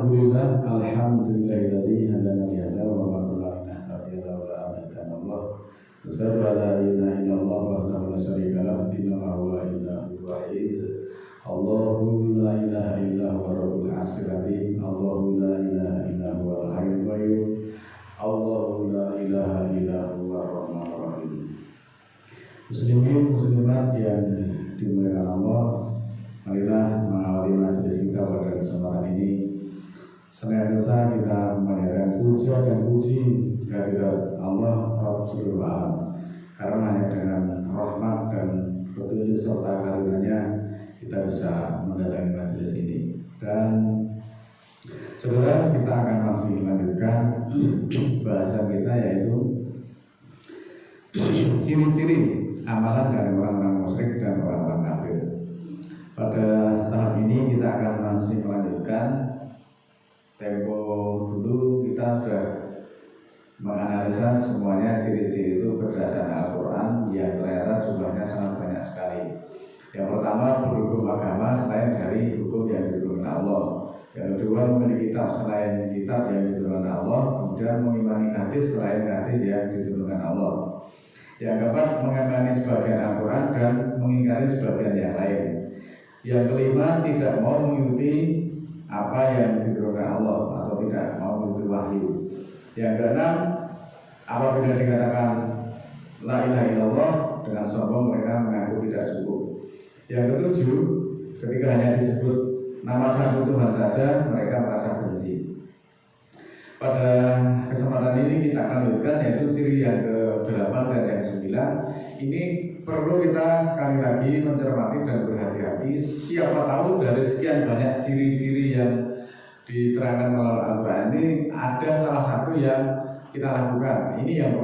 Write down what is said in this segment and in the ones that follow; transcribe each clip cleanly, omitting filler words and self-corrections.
Alhamdulillahilladzi hadana li hadza wa ma kunna linahtadiya laula an hadana Allah. Asyhadu an la ilaha illallah wahdahu la syarika lahu innahu la ilaha wahid. Allahu la ilaha illa huwa rabbul arsyil azim. Allahu la ilaha illa huwa al-hayyul qayyum. Allahu la ilaha illa huwa ar-rahmanur rahim. Muslimin muslimat yang dimuliakan Allah, marilah mengawali majelis kita pada kesempatan ini. Senantiasa kita memanjatkan puja dan puji kehadirat Allah Rabb seluruh alam, karena hanya dengan rahmat dan petunjuk serta karunia-Nya kita bisa mendatangi majelis ini. Dan saudara, kita akan masih melanjutkan bahasan kita, yaitu ciri-ciri amalan dari orang-orang musyrik dan orang-orang kafir. Pada tahap ini kita akan masih melanjutkan tempo dulu. Kita sudah menganalisa semuanya ciri-ciri itu berdasarkan Al-Quran yang ternyata jumlahnya sangat banyak sekali. Yang pertama, berhukum agama selain dari hukum yang diturunkan Allah. Yang kedua, memiliki kitab selain kitab yang diturunkan Allah. Kemudian mengimani hadis selain hadis yang diturunkan Allah. Yang keempat, mengimani sebagian Al-Quran dan mengingkari sebagian yang lain. Yang kelima, tidak mau mengikuti apa yang diturunkan Allah atau tidak mau mengikuti wahyu. Yang keenam, apabila dikatakan la ilaha illallah, dengan sombong mereka mengaku tidak cukup. Yang ketujuh, ketika hanya disebut nama satu Tuhan saja mereka merasa benci. Pada kesempatan ini kita akan lanjutkan, yaitu ciri yang ke-8 dan yang ke-9. Ini perlu kita sekali lagi mencermati dan berhati-hati. Siapa tahu dari sekian banyak ciri-ciri yang diterangkan melalui Al-Quran ini ada salah satu yang kita lakukan. Ini yang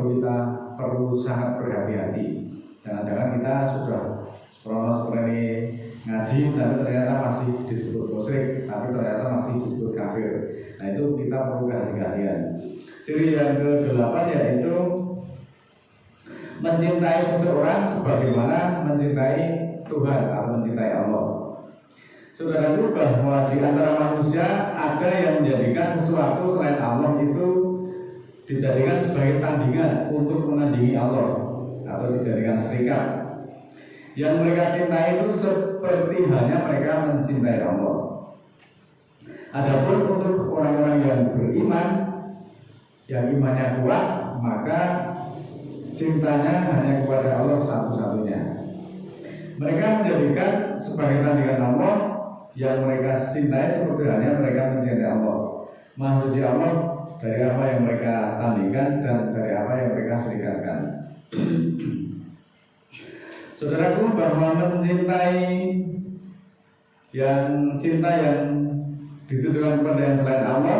perlu sangat berhati-hati. Jangan-jangan kita sudah seperti ngaji tapi ternyata masih disebut musyrik, tapi ternyata masih disebut kafir. Nah, itu kita perlu kehati-hatian. Ciri yang ke-8 yaitu mencintai seseorang sebagaimana mencintai Tuhan atau mencintai Allah. Saudara, itu bahwa di antara manusia ada yang menjadikan sesuatu selain Allah itu dijadikan sebagai tandingan untuk menandingi Allah atau dijadikan serikat. Yang mereka cintai itu seperti halnya mereka mencintai Allah. Adapun untuk orang-orang yang beriman, yang imannya kuat, maka cintanya hanya kepada Allah satu-satunya. Mereka menjadikan sebagai tandingan Allah yang mereka cintai seperti halnya mereka mencintai Allah. Maksudnya Allah dari apa yang mereka tandingkan dan dari apa yang mereka serikatkan. Saudaraku, bahwa mencintai cinta yang ditujukan kepada yang selain Allah,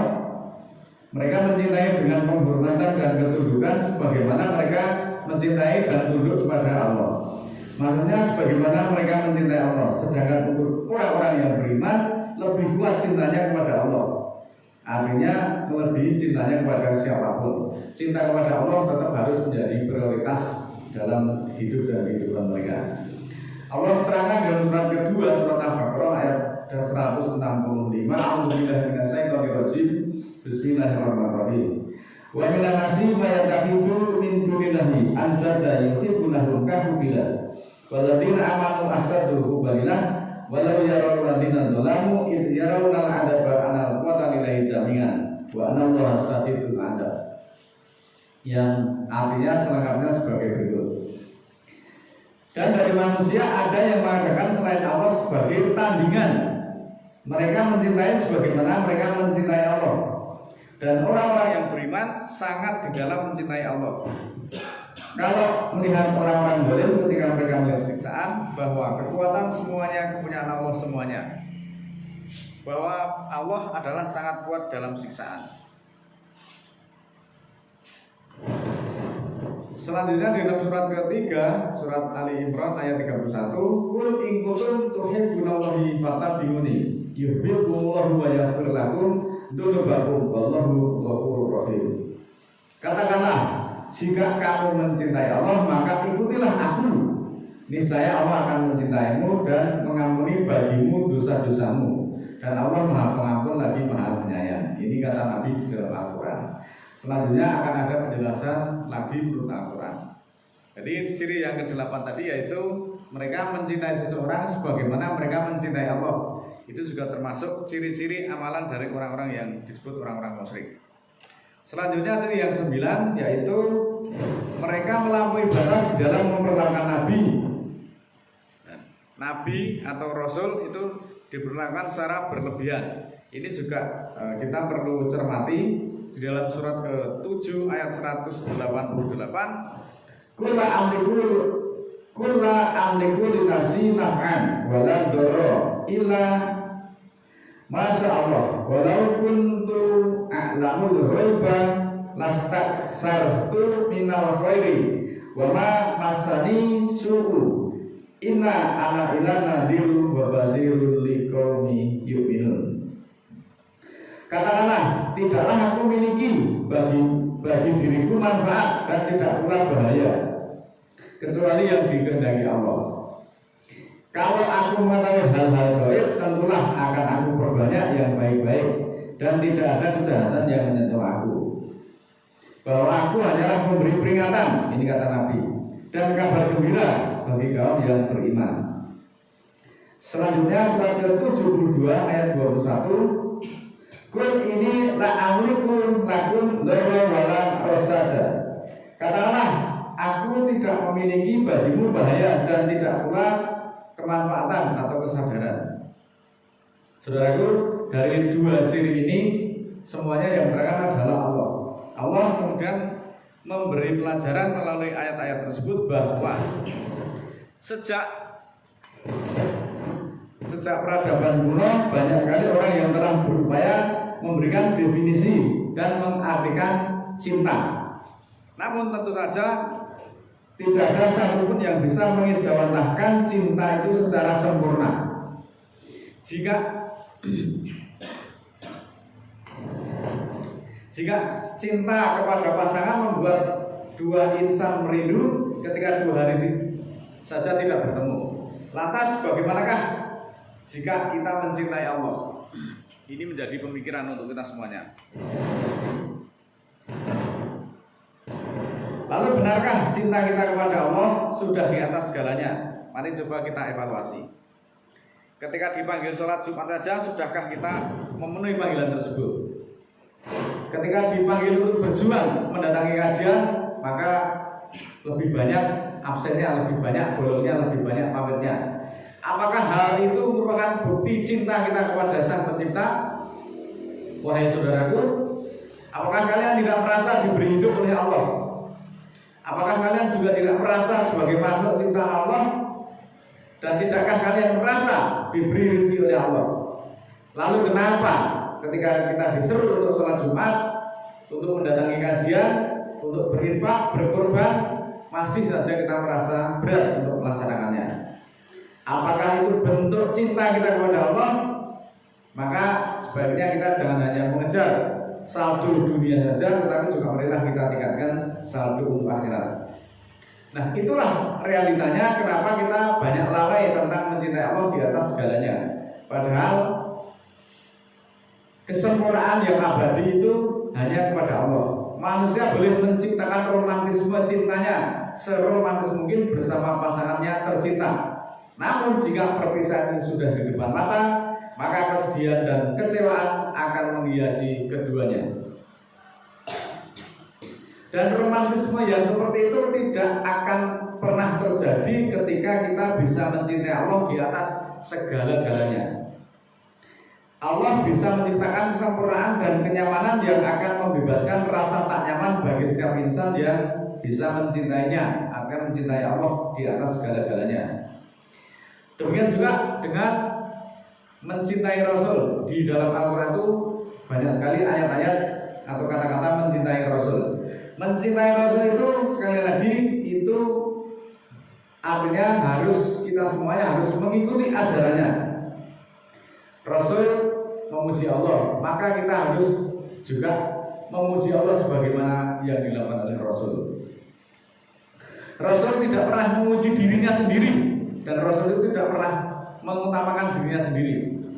mereka mencintai dengan penghormatan dan ketundukan sebagaimana mereka mencintai dan tunduk kepada Allah. Maksudnya sebagaimana mereka mencintai Allah. Sedangkan untuk orang-orang yang beriman lebih kuat cintanya kepada Allah. Artinya melebihi cintanya kepada siapapun. Cinta kepada Allah tetap harus menjadi prioritas dalam hidup dan kehidupan mereka. Allah terangkan dalam surat kedua, surat Al-Baqarah ayat 165. A'udzubillahi minasyaitonir rajim. Bismillahirrahmanirrahim. Wa minan nasi may yattakhidhu min dunillahi andada yuhibbunahum kahubbillah. Walladzina amanu asaddu hubbillah walau yarawul ladzina dzalamu idh yarawna al-'adaba anal quwwata lillahi jami'an wa anallaha shadidul 'adzab. Yang artinya selengkapnya sebagai berikut. Dan dari manusia ada yang mengatakan selain Allah sebagai tandingan. Mereka mencintai sebagaimana mereka mencintai Allah. Dan orang-orang yang beriman sangat di dalam mencintai Allah. Kalau melihat orang-orang zalim ketika mereka melihat siksaan, bahwa kekuatan semuanya kepunyaan Allah semuanya, bahwa Allah adalah sangat kuat dalam siksaan. Selanjutnya dalam surat ketiga, surat Ali Imran ayat 31, Qul in kuntum tuhibbunallahi fattabi'uni yuhibbukumullahu wa yaghfir lakum dzunubakum wallahu ghafurur rahim. Katakanlah, jika kamu mencintai Allah, maka ikutilah aku. Niscaya Allah akan mencintaimu dan mengampuni bagimu dosa-dosamu. Dan Allah Maha Pengampun lagi Maha Penyayang. Ini kata Nabi di dalam Al-Quran. Selanjutnya akan ada penjelasan lagi menurut Al-Quran. Jadi ciri yang ke-8 tadi yaitu mereka mencintai seseorang sebagaimana mereka mencintai Allah. Itu juga termasuk ciri-ciri amalan dari orang-orang yang disebut orang-orang musyrik. Selanjutnya ciri yang 9 yaitu mereka melampaui batas di dalam memperlakukan Nabi. Nabi atau Rasul itu diperlakukan secara berlebihan. Ini juga kita perlu cermati di dalam surat ke-7 ayat 188. Kulla amliku li nafsi naf'an wa la dharra illa masya Allah walau kuntu a'lamul ghaiba lastaksartu minal khairi wa ma masani su'u inna ana ila nadhirun wa basirun liqaumi yu'minun. Katakanlah, tidaklah aku miliki bagi diriku manfaat dan tidak pula bahaya kecuali yang dikehendaki Allah. Kalau aku mengetahui hal-hal gaib, tentulah akan aku perbanyak yang baik-baik dan tidak ada kejahatan yang menyentuh aku. Bahwa aku hanyalah memberi peringatan, ini kata Nabi, dan kabar gembira bagi kaum yang beriman. Selanjutnya surat ke-72 ayat 21. Kul ini la amliku lakum dharra wala rasada. Katakanlah, aku tidak memiliki bagimu bahaya dan tidak pula kemanfaatan atau kesadaran. Saudaraku, dari dua ciri ini semuanya yang berangkat adalah Allah. Allah kemudian memberi pelajaran melalui ayat-ayat tersebut bahwa sejak peradaban kuno banyak sekali orang yang telah berupaya memberikan definisi dan mengartikan cinta. Namun tentu saja tidak ada satupun yang bisa mengejawantahkan cinta itu secara sempurna. Jika cinta kepada pasangan membuat dua insan merindu ketika 2 hari saja tidak bertemu, lantas bagaimanakah jika kita mencintai Allah? Ini menjadi pemikiran untuk kita semuanya. Lalu benarkah cinta kita kepada Allah sudah di atas segalanya? Mari coba kita evaluasi. Ketika dipanggil sholat Jumat saja, sudahkah kita memenuhi panggilan tersebut? Ketika dipanggil untuk berjuang mendatangi kajian, maka lebih banyak absennya, lebih banyak bolongnya, lebih banyak pamitnya. Apakah hal itu merupakan bukti cinta kita kepada Sang Pencipta? Wahai saudaraku, apakah kalian tidak merasa diberi hidup oleh Allah? Apakah kalian juga tidak merasa sebagai makhluk ciptaan Allah? Dan tidakkah kalian merasa diberi rezeki oleh Allah? Lalu kenapa ketika kita disuruh untuk sholat Jumat, untuk mendatangi kajian, untuk berinfak, berkorban, masih saja kita merasa berat untuk melaksanakannya? Apakah itu bentuk cinta kita kepada Allah? Maka sebaiknya kita jangan hanya mengejar saldo dunia saja, tetapi juga marilah kita tingkatkan saldo untuk akhirat. Nah, itulah realitanya kenapa kita banyak lalai tentang mencintai Allah di atas segalanya. Padahal kesempurnaan yang abadi itu hanya kepada Allah. Manusia boleh menciptakan romantisme cintanya seromantis mungkin bersama pasangannya tercinta. Namun jika perpisahan itu sudah di depan mata, maka kesedihan dan kecewaan akan menghiasi keduanya. Dan romantisme yang seperti itu tidak akan pernah terjadi ketika kita bisa mencintai Allah di atas segala-galanya. Allah bisa menciptakan kesempurnaan dan kenyamanan yang akan membebaskan rasa tak nyaman bagi setiap insan yang bisa mencintainya, akan mencintai Allah di atas segala-galanya. Demikian juga dengan mencintai Rasul. Di dalam Al-Quran itu banyak sekali ayat-ayat atau kata-kata mencintai Rasul. Mencintai Rasul itu sekali lagi itu artinya harus kita semuanya harus mengikuti ajarannya. Rasul memuji Allah, maka kita harus juga memuji Allah sebagaimana yang dilakukan oleh Rasul. Rasul tidak pernah memuji dirinya sendiri, dan Rasul itu tidak pernah mengutamakan dirinya sendiri.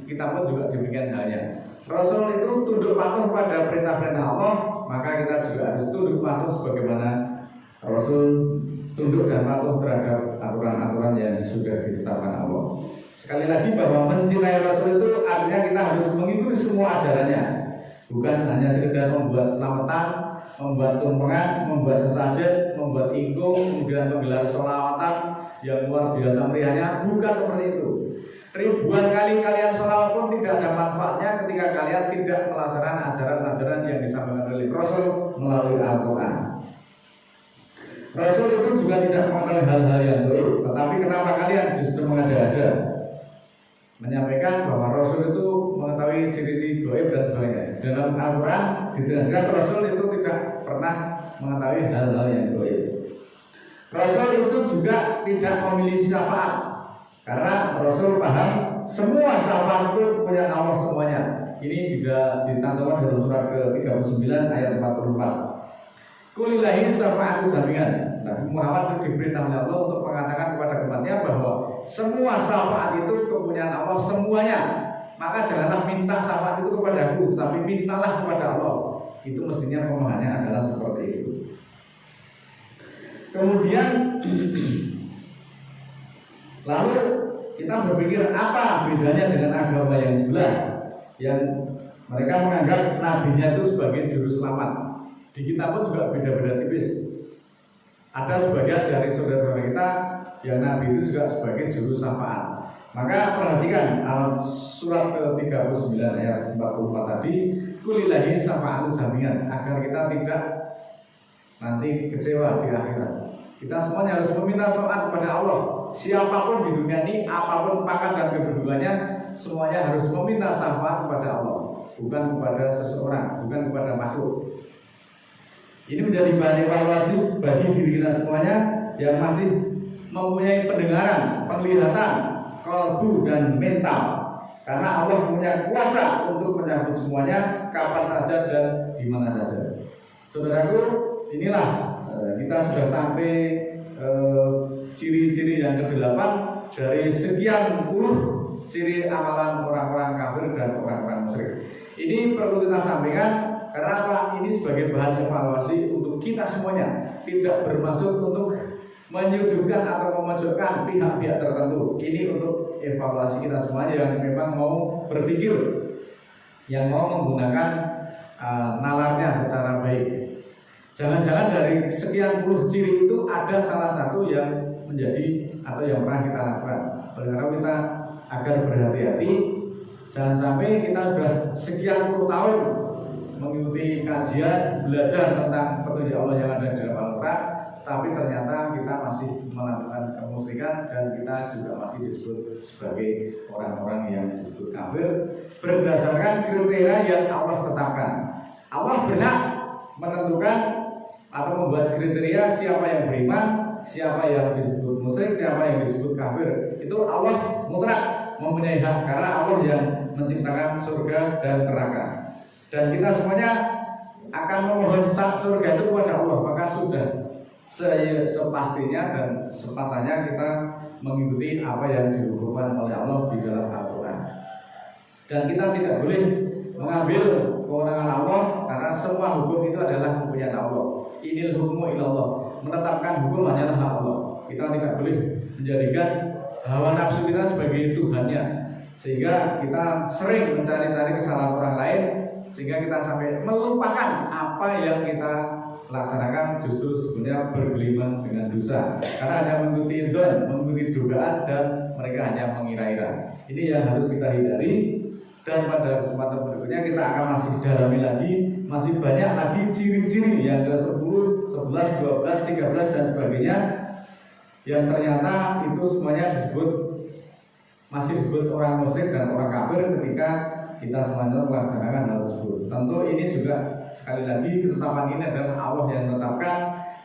Kita pun juga demikian halnya. Rasul itu tunduk patuh pada perintah-perintah Allah, maka kita juga harus tunduk patuh sebagaimana Rasul tunduk dan patuh terhadap aturan-aturan yang sudah ditetapkan Allah. Sekali lagi bahwa mencintai Rasul itu artinya kita harus mengikuti semua ajarannya, bukan hanya sekedar membuat selamatan, membuat tumpengan, membuat sesajen, membuat ingkung, kemudian menggelar sholawatan yang luar biasa meriahnya, bukan seperti itu. Ribuan kali kalian sholawat pun tidak ada manfaatnya ketika kalian tidak melaksanakan ajaran-ajaran yang disampaikan oleh Rasul melalui Al-Quran. Rasul itu juga tidak mengetahui hal-hal yang gaib, tetapi kenapa kalian justru mengada-ada menyampaikan bahwa Rasul itu mengetahui ciri-ciri gaib dan sebagainya. Dalam Al-Quran dijelaskan Rasul itu tidak pernah mengetahui hal-hal yang gaib. Rasul itu juga tidak memilih syafaat, karena Rasul paham semua syafaat itu punya Allah semuanya. Ini juga ditandakan dalam surat ke-39 ayat 44. Kulillahi syafa'atu jami'an. Nabi Muhammad itu diperintah oleh Allah untuk mengatakan kepada umatnya bahwa semua syafaat itu kepunyaan Allah semuanya. Maka janganlah minta syafaat itu kepada aku, tapi mintalah kepada Allah. Itu mestinya pemahamannya adalah seperti itu. Kemudian lalu kita berpikir apa bedanya dengan agama yang sebelah, yang mereka menganggap nabinya itu sebagai juru selamat. Di kita pun juga beda-beda tipis. Ada sebagian dari saudara-saudara kita yang nabi itu juga sebagai juru syafaat. Maka perhatikan surat ke-39 ayat 44 tadi, kulillahi syafa'atu jami'an, agar kita tidak nanti kecewa di akhirat. Kita semuanya harus meminta syafaat kepada Allah. Siapapun di dunia ini, apapun pangkat dan kedudukannya, semuanya harus meminta syafaat kepada Allah, bukan kepada seseorang, bukan kepada makhluk. Ini menjadi bahan evaluasi bagi diri kita semuanya yang masih mempunyai pendengaran, penglihatan, kalbu dan mental. Karena Allah punya kuasa untuk menyambut semuanya kapan saja dan di mana saja. Saudaraku, inilah kita sudah sampai ciri-ciri yang ke-8 dari sekian puluh ciri amalan orang-orang kafir dan orang-orang musyrik. Ini perlu kita sampaikan karena apa? Ini sebagai bahan evaluasi untuk kita semuanya, tidak bermaksud untuk menyudutkan atau memojokkan pihak-pihak tertentu. Ini untuk evaluasi kita semuanya yang memang mau berpikir, yang mau menggunakan nalarnya secara baik. Jangan-jangan dari sekian puluh ciri itu ada salah satu yang menjadi atau yang pernah kita lakukan. Oleh karena kita agar berhati-hati, jangan sampai kita sudah sekian puluh tahun mengikuti kajian, belajar tentang petunjuk Allah yang ada di dalam Al-Quran, tapi ternyata kita masih melakukan kemusyrikan dan kita juga masih disebut sebagai orang-orang yang disebut kafir berdasarkan kriteria yang Allah tetapkan. Allah berhak menentukan atau membuat kriteria siapa yang beriman, siapa yang disebut musyrik, siapa yang disebut kafir. Itu Allah mutlak mempunyai hak karena Allah yang menciptakan surga dan neraka. Dan kita semuanya akan memohon surga itu kepada Allah, maka sudah sepastinya dan sepatahnya kita mengikuti apa yang dihukumkan oleh Allah di dalam Al-Quran. Dan kita tidak boleh mengambil kewenangan Allah karena semua hukum itu adalah kepunyaan Allah. Inil hukmu ilallah, menetapkan hukum hanyalah hak Allah. Kita tidak boleh menjadikan hawa nafsu kita sebagai Tuhannya, sehingga kita sering mencari-cari kesalahan orang lain, sehingga kita sampai melupakan apa yang kita laksanakan, justru sebenarnya bergelimang dengan dosa karena hanya mengikuti don, mengikuti dugaan, dan mereka hanya mengira-ira. Ini yang harus kita hindari. Dan pada kesempatan berikutnya kita akan masih dalami lagi, masih banyak lagi ciri-ciri yang ke 10, 11, 12, 13 dan sebagainya yang ternyata itu semuanya masih disebut orang musyrik dan orang kafir ketika kita semuanya melaksanakan hal tersebut. Tentu ini juga sekali lagi ketetapan ini adalah Allah yang menetapkan,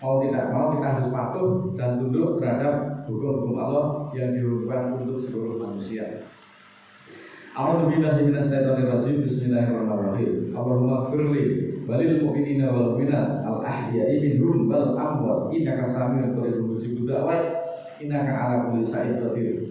mau tidak mau kita harus patuh dan tunduk terhadap hukum-hukum Allah yang dihukumkan untuk seluruh manusia. A'udzubillahi minasyaitonirrajim. Bismillahirrahmanirrahim. Allahumma ighfirli walil mu'minina wal mu'minat al ahya'i minhum wal amwat innaka sami'un qaribun mujibud da'wat innaka 'ala kulli syai'in qadir.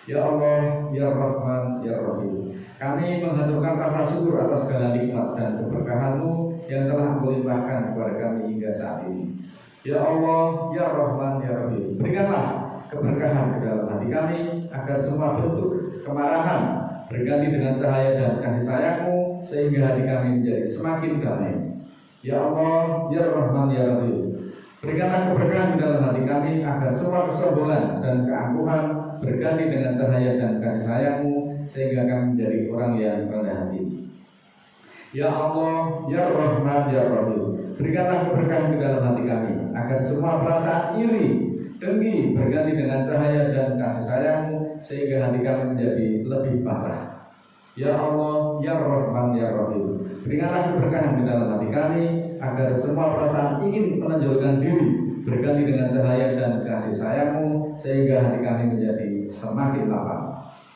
Ya Allah, ya Rahman, ya Rahim. Kami menghaturkan rasa syukur atas segala nikmat dan keberkahan-Mu yang telah Engkau limpahkan kepada kami hingga saat ini. Ya Allah, Ya Rahman, Ya Rahim, berikanlah keberkahan ke dalam hati kami agar semua bentuk kemarahan berganti dengan cahaya dan kasih sayang-Mu sehingga hati kami menjadi semakin damai. Ya Allah, Ya Rahman, Ya Rahim, berikanlah keberkahan di dalam hati kami agar semua kesombongan dan keangkuhan berganti dengan cahaya dan kasih sayang-Mu sehingga kami menjadi orang yang rendah hati. Ya Allah, Ya Rahman, Ya Rahim, berikanlah keberkahan di dalam hati kami agar semua perasaan iri, dengki berganti dengan cahaya dan kasih sayang-Mu sehingga hati kami menjadi lebih pasrah. Ya Allah, Ya Rahman, Ya Rahim, berikanlah keberkahan di dalam hati kami agar semua perasaan ingin menonjolkan diri berganti dengan cahaya dan kasih sayang-Mu sehingga hati kami menjadi semakin lapang.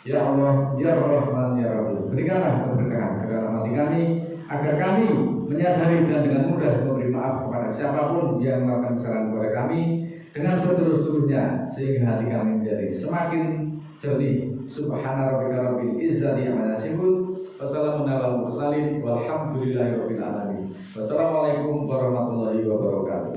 Ya Allah, Ya Rahman, Ya Rahim, berikanlah keberkahan ke dalam hati kami agar kami menyadari dan dengan mudah memberi maaf kepada siapapun yang melakukan kesalahan kepada kami dengan setulus-tulusnya sehingga hati kami menjadi semakin jernih. Subhana rabbika rabbil izzati amma yasifun, wassalamun alal mursalin, walhamdulillahi rabbil alamin. Wassalamualaikum warahmatullahi wabarakatuh.